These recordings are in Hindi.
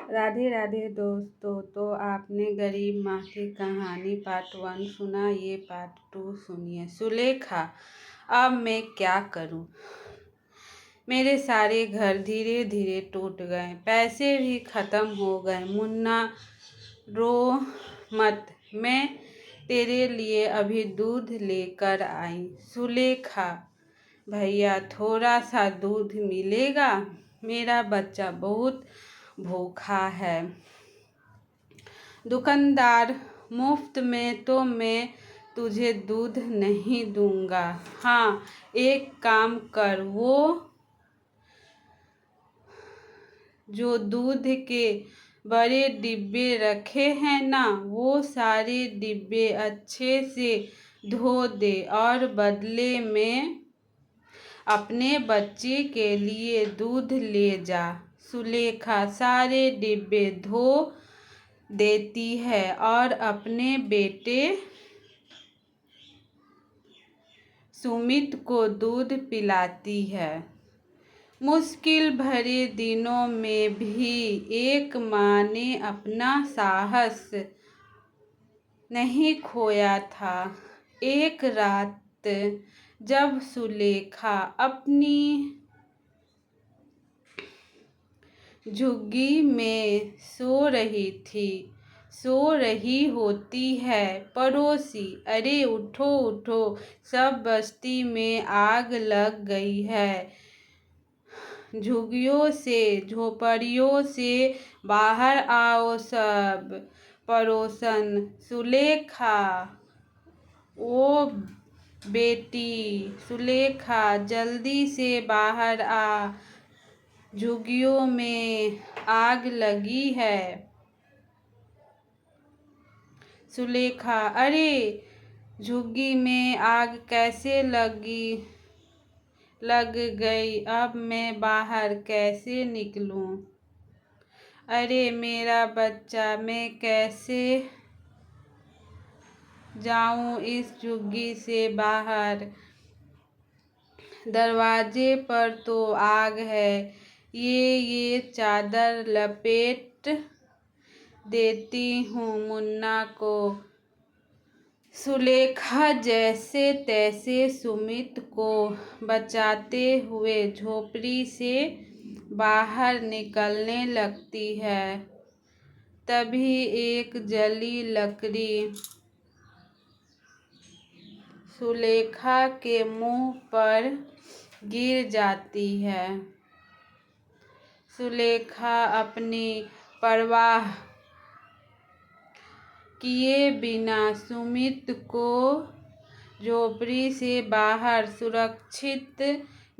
राधे राधे दोस्तों। तो आपने गरीब माँ की कहानी पार्ट 1 सुना, ये पार्ट 2 सुनिए। सुलेखा, अब मैं क्या करूं? मेरे सारे घर धीरे धीरे टूट गए, पैसे भी खत्म हो गए। मुन्ना, रो मत, मैं तेरे लिए अभी दूध लेकर आई। सुलेखा, भैया थोड़ा सा दूध मिलेगा? मेरा बच्चा बहुत भूखा है। दुकानदार, मुफ्त में तो मैं तुझे दूध नहीं दूंगा। हाँ, एक काम कर, वो जो दूध के बड़े डिब्बे रखे हैं ना, वो सारे डिब्बे अच्छे से धो दे और बदले में अपने बच्चे के लिए दूध ले जा। सुलेखा सारे डिब्बे धो देती है और अपने बेटे सुमित को दूध पिलाती है। मुश्किल भरे दिनों में भी एक माँ ने अपना साहस नहीं खोया था। एक रात जब सुलेखा अपनी झुग्गी में सो रही होती है, पड़ोसी, अरे उठो उठो, सब बस्ती में आग लग गई है, झुग्गियों से झोपड़ियों से बाहर आओ सब। पड़ोसन, सुलेखा, ओ बेटी सुलेखा, जल्दी से बाहर आ, झुग्गियों में आग लगी है। सुलेखा, अरे झुग्गी में आग कैसे लग गई? अब मैं बाहर कैसे निकलूं? अरे मेरा बच्चा, मैं कैसे जाऊं इस झुग्गी से बाहर? दरवाजे पर तो आग है। ये चादर लपेट देती हूँ मुन्ना को। सुलेखा जैसे तैसे सुमित को बचाते हुए झोपड़ी से बाहर निकलने लगती है। तभी एक जली लकड़ी सुलेखा के मुंह पर गिर जाती है। सुलेखा अपनी परवाह किए बिना सुमित को झोपड़ी से बाहर सुरक्षित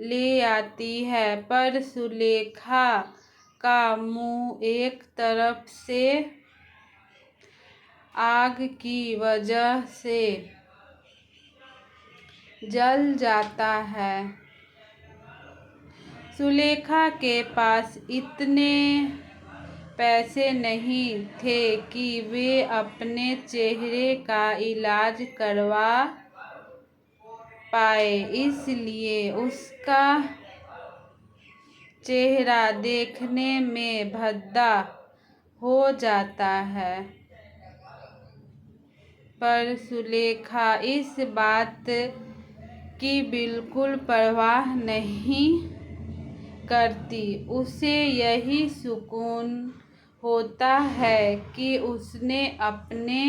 ले आती है, पर सुलेखा का मुंह एक तरफ से आग की वजह से जल जाता है। सुलेखा के पास इतने पैसे नहीं थे कि वे अपने चेहरे का इलाज करवा पाए, इसलिए उसका चेहरा देखने में भद्दा हो जाता है। पर सुलेखा इस बात की बिल्कुल परवाह नहीं करती। उसे यही सुकून होता है कि उसने अपने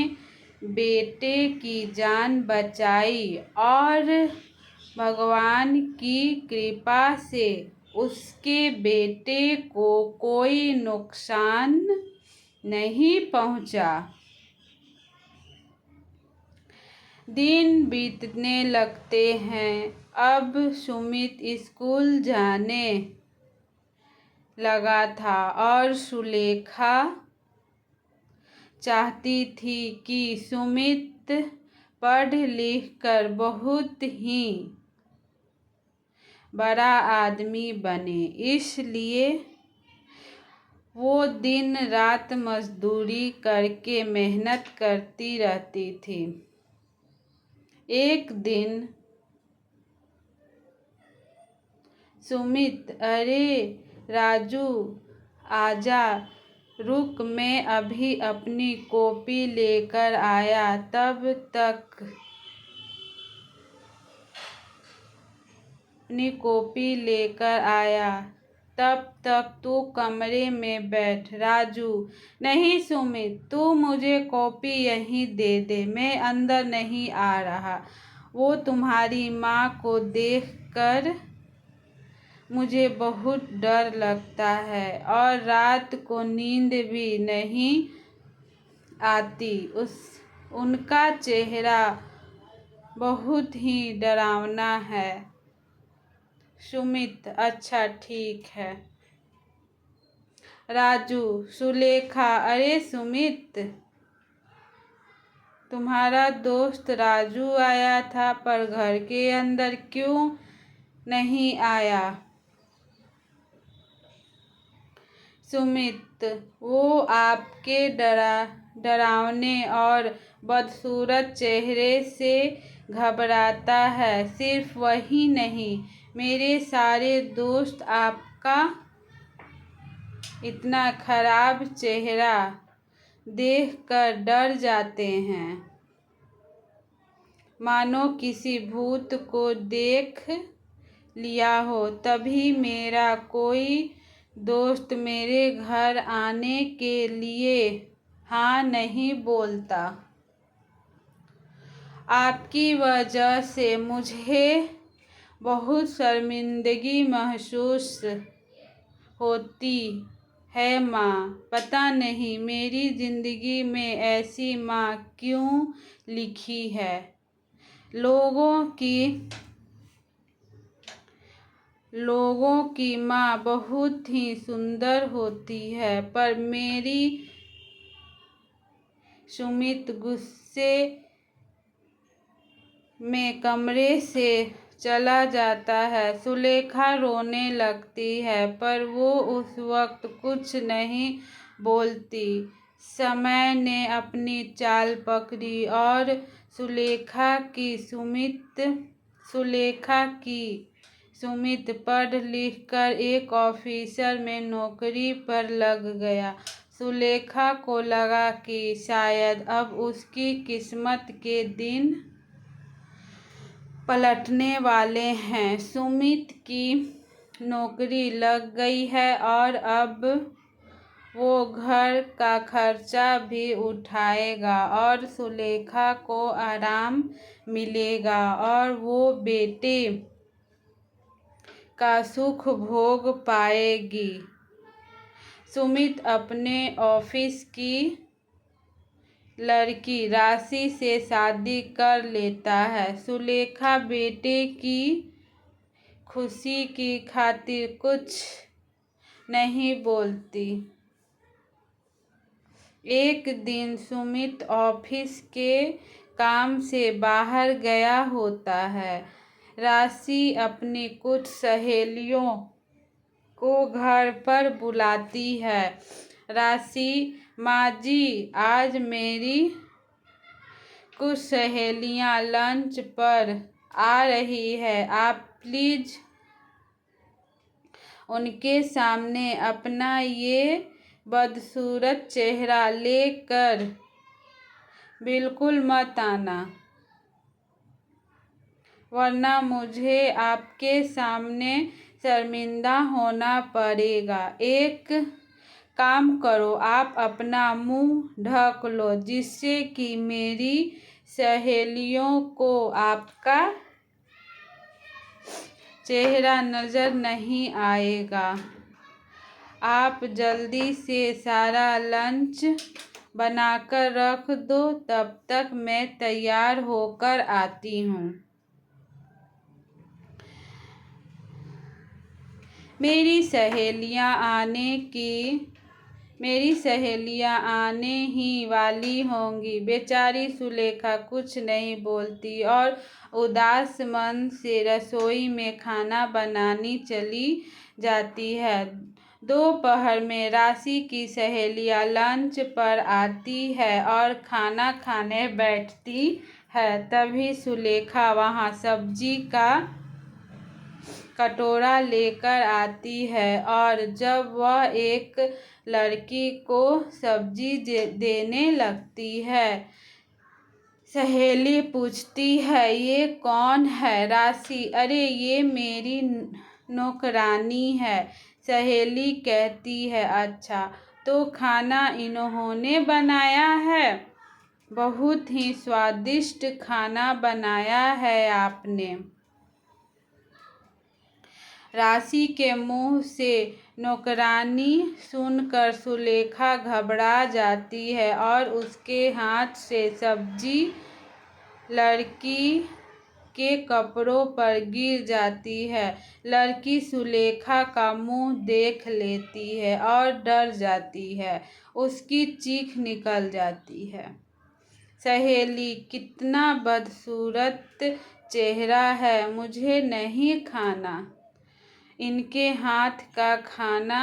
बेटे की जान बचाई और भगवान की कृपा से उसके बेटे को कोई नुकसान नहीं पहुंचा। दिन बीतने लगते हैं। अब सुमित स्कूल जाने लगा था और सुलेखा चाहती थी कि सुमित पढ़ लिख कर बहुत ही बड़ा आदमी बने, इसलिए वो दिन रात मजदूरी करके मेहनत करती रहती थी। एक दिन सुमित, अरे राजू आजा, रुक, मैं अभी अपनी कॉपी लेकर आया। तब तक तू कमरे में बैठ। राजू, नहीं सुमित, तू मुझे कॉपी यहीं दे दे, मैं अंदर नहीं आ रहा। वो तुम्हारी माँ को देखकर मुझे बहुत डर लगता है और रात को नींद भी नहीं आती। उनका चेहरा बहुत ही डरावना है। सुमित, अच्छा ठीक है। राजू, सुलेखा, अरे सुमित, तुम्हारा दोस्त राजू आया था पर घर के अंदर क्यों नहीं आया? सुमित, वो आपके डरावने और बदसूरत चेहरे से घबराता है। सिर्फ वही नहीं, मेरे सारे दोस्त आपका इतना खराब चेहरा देखकर डर जाते हैं, मानो किसी भूत को देख लिया हो। तभी मेरा कोई दोस्त मेरे घर आने के लिए हाँ नहीं बोलता। आपकी वजह से मुझे बहुत शर्मिंदगी महसूस होती है माँ। पता नहीं मेरी जिंदगी में ऐसी माँ क्यों लिखी है। लोगों की माँ बहुत ही सुंदर होती है पर मेरी। सुमित गुस्से में कमरे से चला जाता है। सुलेखा रोने लगती है पर वो उस वक्त कुछ नहीं बोलती। समय ने अपनी चाल पकड़ी और सुमित पढ़ लिख कर एक ऑफिसर में नौकरी पर लग गया। सुलेखा को लगा कि शायद अब उसकी किस्मत के दिन पलटने वाले हैं। सुमित की नौकरी लग गई है और अब वो घर का खर्चा भी उठाएगा और सुलेखा को आराम मिलेगा और वो बेटे का सुख भोग पाएगी। सुमित अपने ऑफिस की लड़की राशि से शादी कर लेता है। सुलेखा बेटे की खुशी की खातिर कुछ नहीं बोलती। एक दिन सुमित ऑफिस के काम से बाहर गया होता है। राशि अपनी कुछ सहेलियों को घर पर बुलाती है। राशि, माँ जी, आज मेरी कुछ सहेलियाँ लंच पर आ रही है, आप प्लीज उनके सामने अपना ये बदसूरत चेहरा लेकर बिल्कुल मत आना, वरना मुझे आपके सामने शर्मिंदा होना पड़ेगा। एक काम करो, आप अपना मुंह ढक लो जिससे कि मेरी सहेलियों को आपका चेहरा नजर नहीं आएगा। आप जल्दी से सारा लंच बनाकर रख दो, तब तक मैं तैयार होकर आती हूँ। मेरी सहेलियाँ आने ही वाली होंगी। बेचारी सुलेखा कुछ नहीं बोलती और उदास मन से रसोई में खाना बनाने चली जाती है। दोपहर में राशि की सहेलियाँ लंच पर आती है और खाना खाने बैठती है। तभी सुलेखा वहाँ सब्जी का कटोरा लेकर आती है और जब वह एक लड़की को सब्जी देने लगती है, सहेली पूछती है, ये कौन है? राशि: अरे ये मेरी नौकरानी है। सहेली कहती है, अच्छा, तो खाना इन्होंने बनाया है? बहुत ही स्वादिष्ट खाना बनाया है आपने। राशि के मुंह से नौकरानी सुनकर सुलेखा घबरा जाती है और उसके हाथ से सब्जी लड़की के कपड़ों पर गिर जाती है। लड़की सुलेखा का मुंह देख लेती है और डर जाती है। उसकी चीख निकल जाती है। सहेली: कितना बदसूरत चेहरा है, मुझे नहीं खाना इनके हाथ का खाना।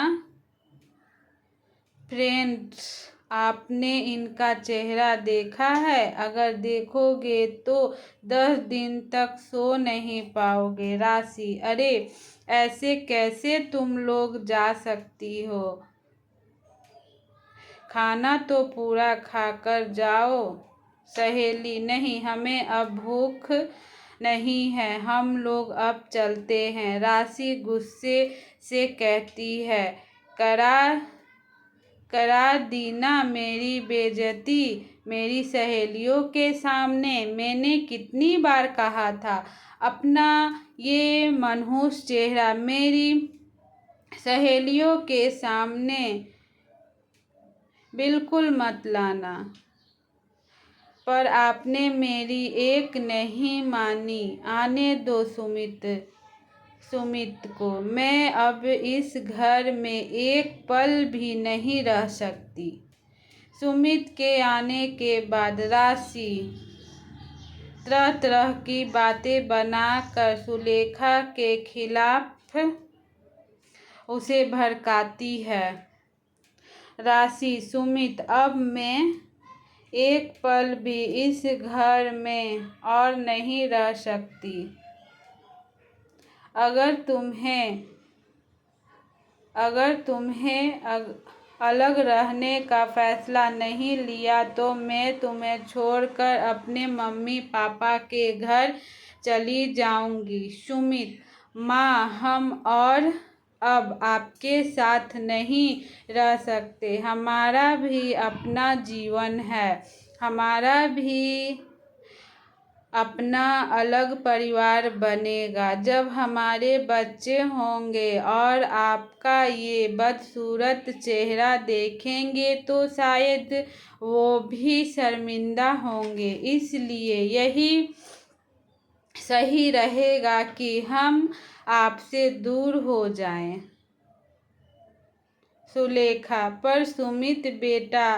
फ्रेंड्स, आपने इनका चेहरा देखा है? अगर देखोगे तो 10 दिन तक सो नहीं पाओगे। राशि: अरे ऐसे कैसे तुम लोग जा सकती हो? खाना तो पूरा खाकर जाओ। सहेली: नहीं, हमें अब भूख नहीं है, हम लोग अब चलते हैं। राशि गुस्से से कहती है, करा दी ना मेरी बेइज्जती मेरी सहेलियों के सामने। मैंने कितनी बार कहा था, अपना ये मनहूस चेहरा मेरी सहेलियों के सामने बिल्कुल मत लाना, पर आपने मेरी एक नहीं मानी। आने दो सुमित को। मैं अब इस घर में एक पल भी नहीं रह सकती। सुमित के आने के बाद राशि तरह तरह की बातें बनाकर सुलेखा के खिलाफ उसे भड़काती है। राशि: सुमित, अब मैं एक पल भी इस घर में और नहीं रह सकती। अगर तुम्हें अलग रहने का फैसला नहीं लिया तो मैं तुम्हें छोड़कर अपने मम्मी पापा के घर चली जाऊंगी। सुमित: माँ, हम और अब आपके साथ नहीं रह सकते। हमारा भी अपना जीवन है, हमारा भी अपना अलग परिवार बनेगा। जब हमारे बच्चे होंगे और आपका ये बदसूरत चेहरा देखेंगे तो शायद वो भी शर्मिंदा होंगे। इसलिए यही सही रहेगा कि हम आपसे दूर हो जाएं। सुलेखा: पर सुमित बेटा,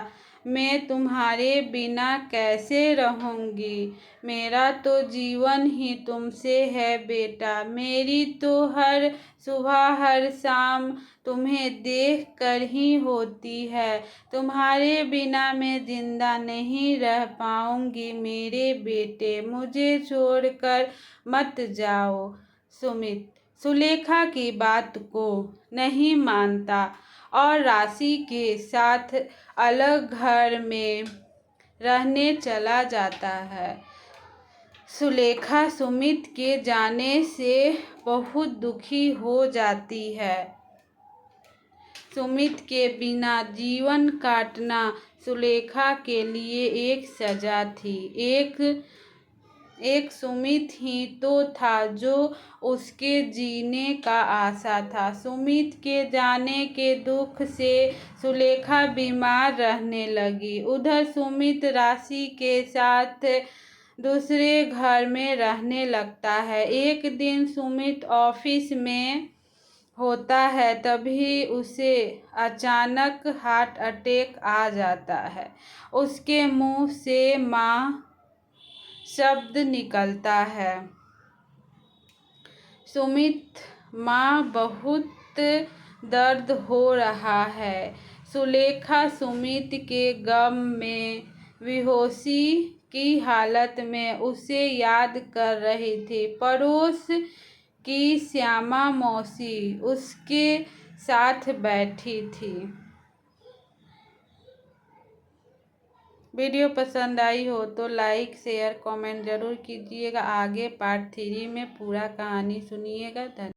मैं तुम्हारे बिना कैसे रहूंगी? मेरा तो जीवन ही तुमसे है बेटा। मेरी तो हर सुबह हर शाम तुम्हें देख कर ही होती है। तुम्हारे बिना मैं जिंदा नहीं रह पाऊंगी मेरे बेटे, मुझे छोड़कर मत जाओ। सुमित सुलेखा की बात को नहीं मानता और राशि के साथ अलग घर में रहने चला जाता है। सुलेखा सुमित के जाने से बहुत दुखी हो जाती है। सुमित के बिना जीवन काटना सुलेखा के लिए एक सजा थी। एक सुमित ही तो था जो उसके जीने का आशा था। सुमित के जाने के दुख से सुलेखा बीमार रहने लगी। उधर सुमित राशि के साथ दूसरे घर में रहने लगता है। एक दिन सुमित ऑफिस में होता है, तभी उसे अचानक हार्ट अटैक आ जाता है। उसके मुंह से माँ शब्द निकलता है। सुमित, माँ, बहुत दर्द हो रहा है। सुलेखा सुमित के गम में बेहोशी की हालत में उसे याद कर रही थी। पड़ोस कि श्यामा मौसी उसके साथ बैठी थी। वीडियो पसंद आई हो तो लाइक शेयर कमेंट जरूर कीजिएगा। आगे पार्ट 3 में पूरा कहानी सुनिएगा। धन्यवाद।